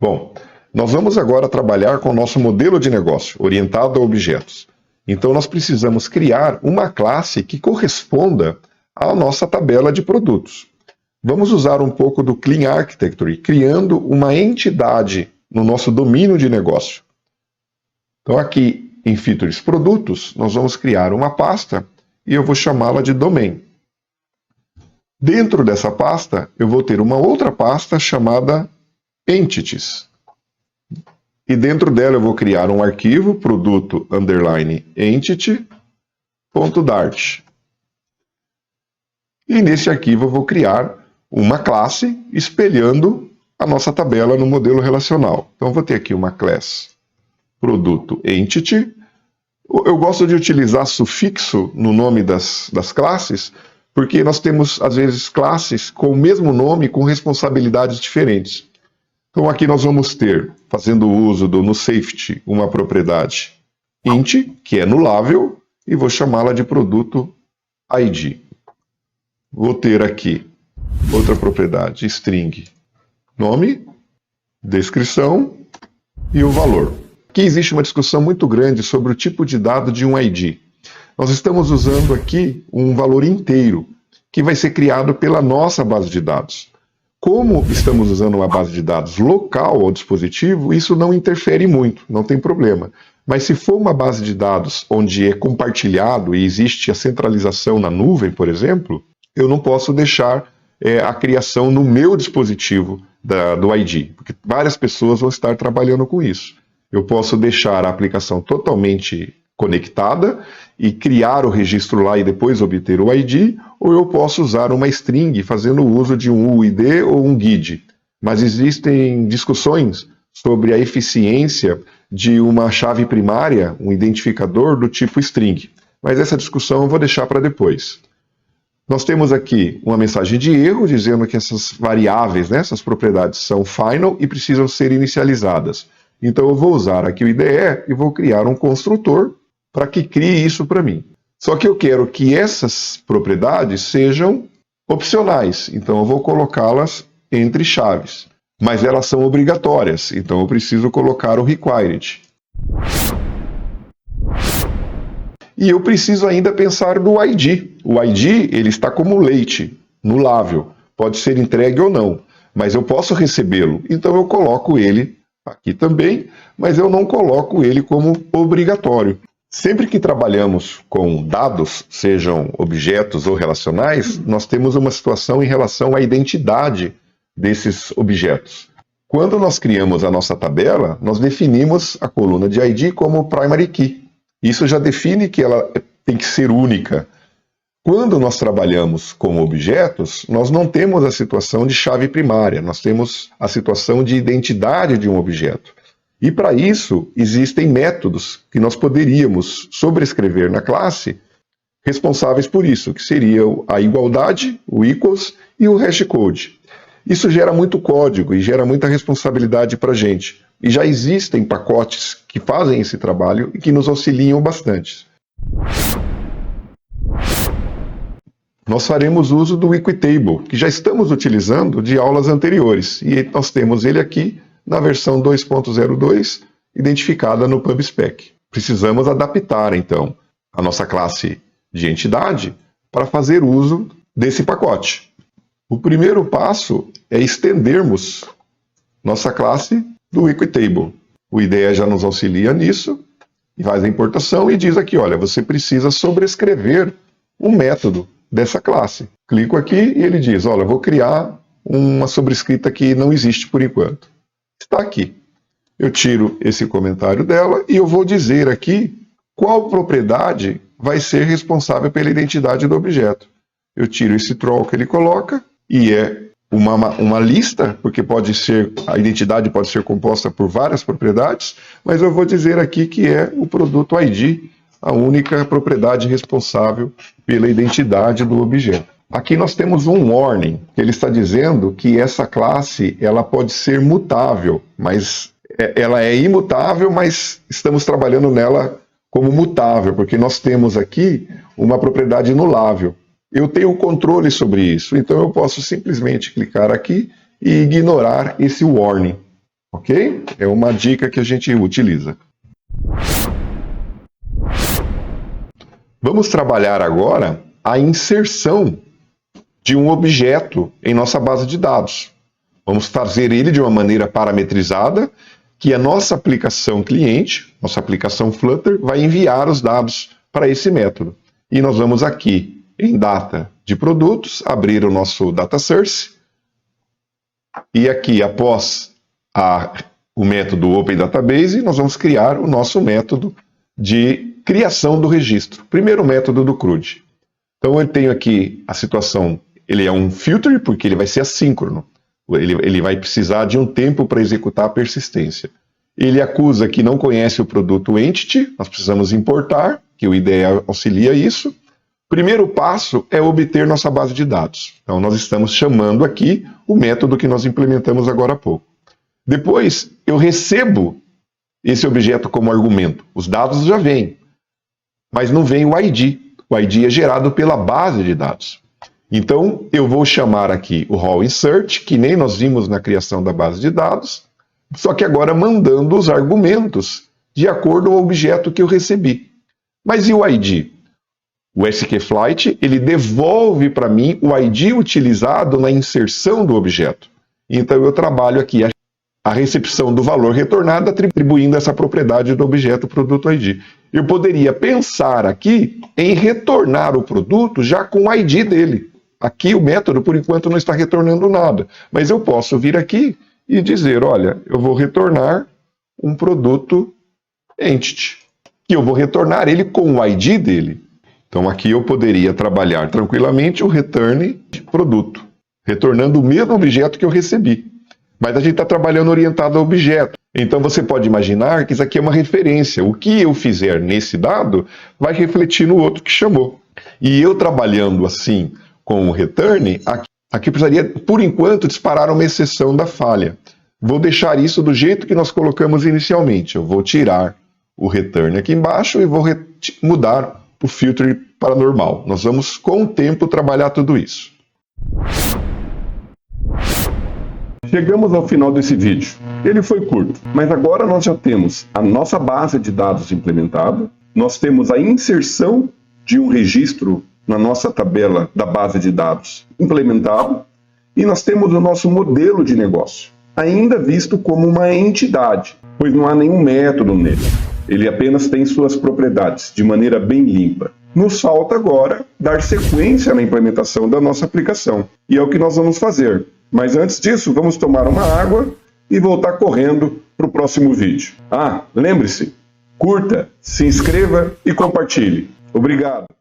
Bom, nós vamos agora trabalhar com o nosso modelo de negócio, orientado a objetos. Então, nós precisamos criar uma classe que corresponda à nossa tabela de produtos. Vamos usar um pouco do Clean Architecture, criando uma entidade no nosso domínio de negócio. Então, aqui em Features Produtos, nós vamos criar uma pasta e eu vou chamá-la de Domain. Dentro dessa pasta, eu vou ter uma outra pasta chamada Entities. E dentro dela eu vou criar um arquivo, produto_entity.dart. E nesse arquivo eu vou criar uma classe espelhando a nossa tabela no modelo relacional. Então eu vou ter aqui uma class produto_entity. Eu gosto de utilizar sufixo no nome das classes, porque nós temos, às vezes, classes com o mesmo nome, com responsabilidades diferentes. Então aqui nós vamos ter, fazendo uso do no safety, uma propriedade int, que é nulável, e vou chamá-la de produto ID. Vou ter aqui outra propriedade, string, nome, descrição e o valor. Aqui existe uma discussão muito grande sobre o tipo de dado de um ID. Nós estamos usando aqui um valor inteiro, que vai ser criado pela nossa base de dados. Como estamos usando uma base de dados local ao dispositivo, isso não interfere muito, não tem problema. Mas se for uma base de dados onde é compartilhado e existe a centralização na nuvem, por exemplo, eu não posso deixar a criação no meu dispositivo do ID, porque várias pessoas vão estar trabalhando com isso. Eu posso deixar a aplicação totalmente conectada e criar o registro lá e depois obter o ID, ou eu posso usar uma string fazendo uso de um UID ou um GID. Mas existem discussões sobre a eficiência de uma chave primária, um identificador do tipo string. Mas essa discussão eu vou deixar para depois. Nós temos aqui uma mensagem de erro dizendo que essas variáveis, né, essas propriedades são final e precisam ser inicializadas. Então eu vou usar aqui o IDE e vou criar um construtor para que crie isso para mim. Só que eu quero que essas propriedades sejam opcionais, então eu vou colocá-las entre chaves. Mas elas são obrigatórias, então eu preciso colocar o required. E eu preciso ainda pensar no ID. O ID ele está como late, nulável, pode ser entregue ou não, mas eu posso recebê-lo, então eu coloco ele aqui também, mas eu não coloco ele como obrigatório. Sempre que trabalhamos com dados, sejam objetos ou relacionais, nós temos uma situação em relação à identidade desses objetos. Quando nós criamos a nossa tabela, nós definimos a coluna de ID como primary key. Isso já define que ela tem que ser única. Quando nós trabalhamos com objetos, nós não temos a situação de chave primária, nós temos a situação de identidade de um objeto. E para isso, existem métodos que nós poderíamos sobrescrever na classe responsáveis por isso, que seriam a igualdade, o equals e o hashcode. Isso gera muito código e gera muita responsabilidade para a gente. E já existem pacotes que fazem esse trabalho e que nos auxiliam bastante. Nós faremos uso do Equitable, que já estamos utilizando de aulas anteriores. E nós temos ele aqui na versão 2.02, identificada no PubSpec. Precisamos adaptar, então, a nossa classe de entidade para fazer uso desse pacote. O primeiro passo é estendermos nossa classe do Equitable. O IDE já nos auxilia nisso, e faz a importação e diz aqui, olha, você precisa sobrescrever um método dessa classe. Clico aqui e ele diz, olha, vou criar uma sobrescrita que não existe por enquanto. Está aqui. Eu tiro esse comentário dela e eu vou dizer aqui qual propriedade vai ser responsável pela identidade do objeto. Eu tiro esse troll que ele coloca e é uma lista, porque a identidade pode ser composta por várias propriedades, mas eu vou dizer aqui que é o produto ID, a única propriedade responsável pela identidade do objeto. Aqui nós temos um warning, que ele está dizendo que essa classe ela pode ser mutável, mas ela é imutável, mas estamos trabalhando nela como mutável, porque nós temos aqui uma propriedade nulável. Eu tenho controle sobre isso, então eu posso simplesmente clicar aqui e ignorar esse warning. Ok? É uma dica que a gente utiliza. Vamos trabalhar agora a inserção de um objeto em nossa base de dados. Vamos fazer ele de uma maneira parametrizada, que a nossa aplicação cliente, nossa aplicação Flutter, vai enviar os dados para esse método. E nós vamos aqui em data de produtos, abrir o nosso data source, e aqui após o método Open Database, nós vamos criar o nosso método de criação do registro. Primeiro método do CRUD. Então eu tenho aqui a situação, ele é um filter porque ele vai ser assíncrono. Ele vai precisar de um tempo para executar a persistência. Ele acusa que não conhece o produto entity, nós precisamos importar, que o IDE auxilia isso. Primeiro passo é obter nossa base de dados. Então nós estamos chamando aqui o método que nós implementamos agora há pouco. Depois eu recebo esse objeto como argumento. Os dados já vêm, mas não vem o ID. O ID é gerado pela base de dados. Então, eu vou chamar aqui o rol insert, que nem nós vimos na criação da base de dados, só que agora mandando os argumentos de acordo ao objeto que eu recebi. Mas e o ID? O skFlight, ele devolve para mim o ID utilizado na inserção do objeto. Então, eu trabalho aqui a recepção do valor retornado, atribuindo essa propriedade do objeto produto ID. Eu poderia pensar aqui em retornar o produto já com o ID dele. Aqui o método, por enquanto, não está retornando nada. Mas eu posso vir aqui e dizer, olha, eu vou retornar um produto entity. E eu vou retornar ele com o ID dele. Então aqui eu poderia trabalhar tranquilamente o return de produto, retornando o mesmo objeto que eu recebi. Mas a gente está trabalhando orientado ao objeto. Então você pode imaginar que isso aqui é uma referência. O que eu fizer nesse dado vai refletir no outro que chamou. E eu trabalhando assim com o return, aqui precisaria, por enquanto, disparar uma exceção da falha. Vou deixar isso do jeito que nós colocamos inicialmente. Eu vou tirar o return aqui embaixo e vou mudar o filter para normal. Nós vamos, com o tempo, trabalhar tudo isso. Chegamos ao final desse vídeo. Ele foi curto, mas agora nós já temos a nossa base de dados implementada, nós temos a inserção de um registro na nossa tabela da base de dados implementado e nós temos o nosso modelo de negócio, ainda visto como uma entidade, pois não há nenhum método nele. Ele apenas tem suas propriedades de maneira bem limpa. Nos falta agora dar sequência na implementação da nossa aplicação, e é o que nós vamos fazer. Mas antes disso, vamos tomar uma água e voltar correndo para o próximo vídeo. Lembre-se, curta, se inscreva e compartilhe. Obrigado!